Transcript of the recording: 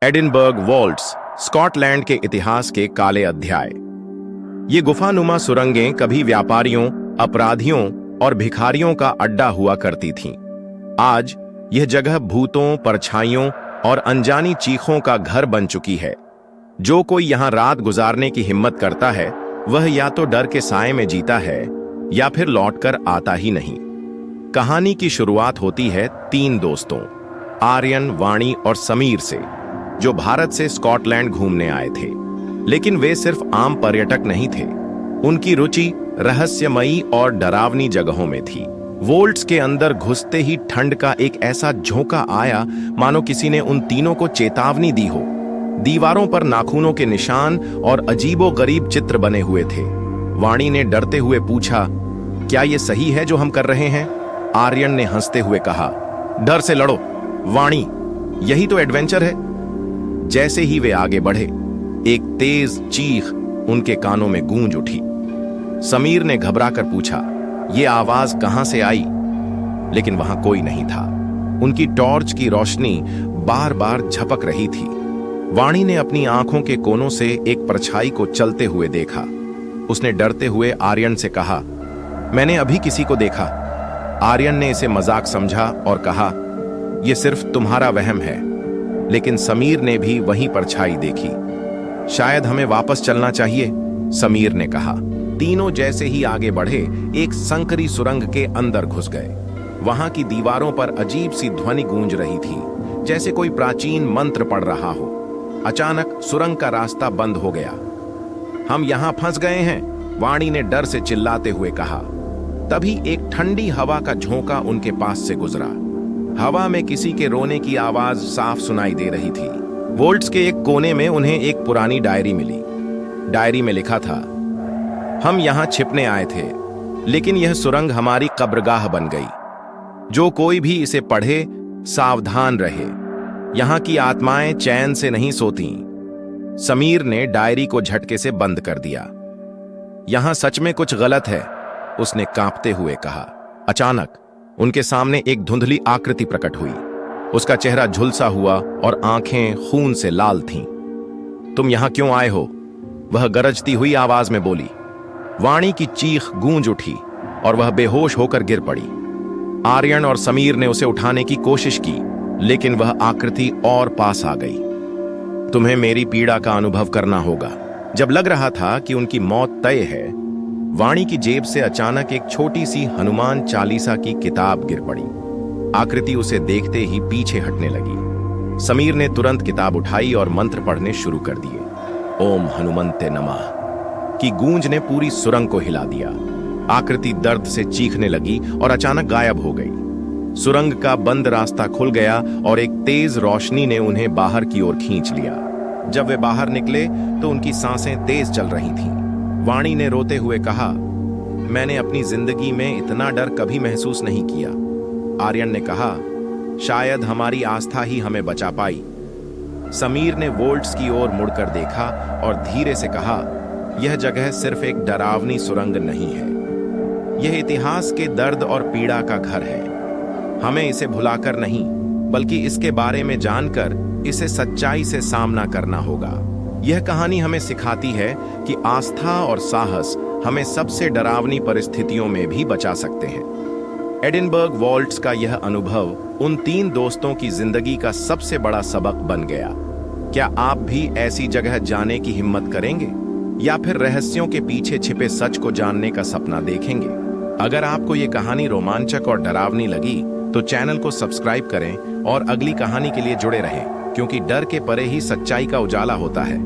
Edinburgh vaults, Scotland के इतिहास के काले अध्याय। ये गुफानुमा सुरंगें कभी व्यापारियों, अपराधियों और भिखारियों का अड्डा हुआ करती थीं। आज यह जगह भूतों, परछाइयों और अनजानी चीखों का घर बन चुकी है। जो कोई यहाँ रात गुजारने की हिम्मत करता है, वह या तो डर के साए में जीता है या फिर लौटकर आता ही नहीं। कहानी की शुरुआत होती है 3 दोस्तों, आर्यन, वाणी और समीर से, जो भारत से स्कॉटलैंड घूमने आए थे। लेकिन वे सिर्फ आम पर्यटक नहीं थे। उनकी रुचि रहस्यमयी और डरावनी जगहों में थी। वोल्ट्स के अंदर घुसते ही ठंड का एक ऐसा झोंका आया मानो किसी ने उन तीनों को चेतावनी दी हो। दीवारों पर नाखूनों के निशान और अजीबोगरीब चित्र बने हुए थे। वाणी ने डरते हुए पूछा, क्या ये सही है जो हम कर रहे हैं? आर्यन ने हंसते हुए कहा, डर से लड़ो वाणी, यही तो एडवेंचर है। जैसे ही वे आगे बढ़े, एक तेज चीख उनके कानों में गूंज उठी। समीर ने घबराकर पूछा, यह आवाज कहां से आई? लेकिन वहां कोई नहीं था। उनकी टॉर्च की रोशनी बार बार झपक रही थी। वाणी ने अपनी आंखों के कोनों से एक परछाई को चलते हुए देखा। उसने डरते हुए आर्यन से कहा, मैंने अभी किसी को देखा। आर्यन ने इसे मजाक समझा और कहा, यह सिर्फ तुम्हारा वहम है। लेकिन समीर ने भी वही परछाई देखी। शायद हमें वापस चलना चाहिए, समीर ने कहा। तीनों जैसे ही आगे बढ़े, एक संकरी सुरंग के अंदर घुस गए। वहां की दीवारों पर अजीब सी ध्वनि गूंज रही थी, जैसे कोई प्राचीन मंत्र पढ़ रहा हो। अचानक सुरंग का रास्ता बंद हो गया। हम यहां फंस गए हैं, वाणी ने डर से चिल्लाते हुए कहा। तभी एक ठंडी हवा का झोंका उनके पास से गुजरा। हवा में किसी के रोने की आवाज साफ सुनाई दे रही थी। वोल्ट्स के एक कोने में उन्हें एक पुरानी डायरी मिली। डायरी में लिखा था, हम यहां छिपने आए थे, लेकिन यह सुरंग हमारी कब्रगाह बन गई। जो कोई भी इसे पढ़े, सावधान रहे। यहां की आत्माएं चैन से नहीं सोती। समीर ने डायरी को झटके से बंद कर दिया। यहां सच में कुछ गलत है, उसने कांपते हुए कहा। अचानक उनके सामने एक धुंधली आकृति प्रकट हुई। उसका चेहरा झुलसा हुआ और आंखें खून से लाल थीं। तुम यहां क्यों आए हो? वह गरजती हुई आवाज में बोली। वाणी की चीख गूंज उठी और वह बेहोश होकर गिर पड़ी। आर्यन और समीर ने उसे उठाने की कोशिश की, लेकिन वह आकृति और पास आ गई। तुम्हें मेरी पीड़ा का अनुभव करना होगा। जब लग रहा था कि उनकी मौत तय है, वाणी की जेब से अचानक एक छोटी सी हनुमान चालीसा की किताब गिर पड़ी। आकृति उसे देखते ही पीछे हटने लगी। समीर ने तुरंत किताब उठाई और मंत्र पढ़ने शुरू कर दिए। ओम हनुमंते नमः की गूंज ने पूरी सुरंग को हिला दिया। आकृति दर्द से चीखने लगी और अचानक गायब हो गई। सुरंग का बंद रास्ता खुल गया और एक तेज रोशनी ने उन्हें बाहर की ओर खींच लिया। जब वे बाहर निकले तो उनकी सांसें तेज चल रही थीं। वाणी ने रोते हुए कहा, मैंने अपनी जिंदगी में इतना डर कभी महसूस नहीं किया। आर्यन ने कहा, शायद हमारी आस्था ही हमें बचा पाई। समीर ने वोल्ट्स की ओर मुड़कर देखा और धीरे से कहा, यह जगह सिर्फ एक डरावनी सुरंग नहीं है। यह इतिहास के दर्द और पीड़ा का घर है। हमें इसे भुलाकर नहीं, बल्कि इसके बारे में जानकर इसे सच्चाई से सामना करना होगा। यह कहानी हमें सिखाती है कि आस्था और साहस हमें सबसे डरावनी परिस्थितियों में भी बचा सकते हैं। एडिनबर्ग वॉल्ट्स का यह अनुभव उन 3 दोस्तों की जिंदगी का सबसे बड़ा सबक बन गया। क्या आप भी ऐसी जगह जाने की हिम्मत करेंगे, या फिर रहस्यों के पीछे छिपे सच को जानने का सपना देखेंगे? अगर आपको ये कहानी रोमांचक और डरावनी लगी तो चैनल को सब्सक्राइब करें और अगली कहानी के लिए जुड़े रहें, क्योंकि डर के परे ही सच्चाई का उजाला होता है।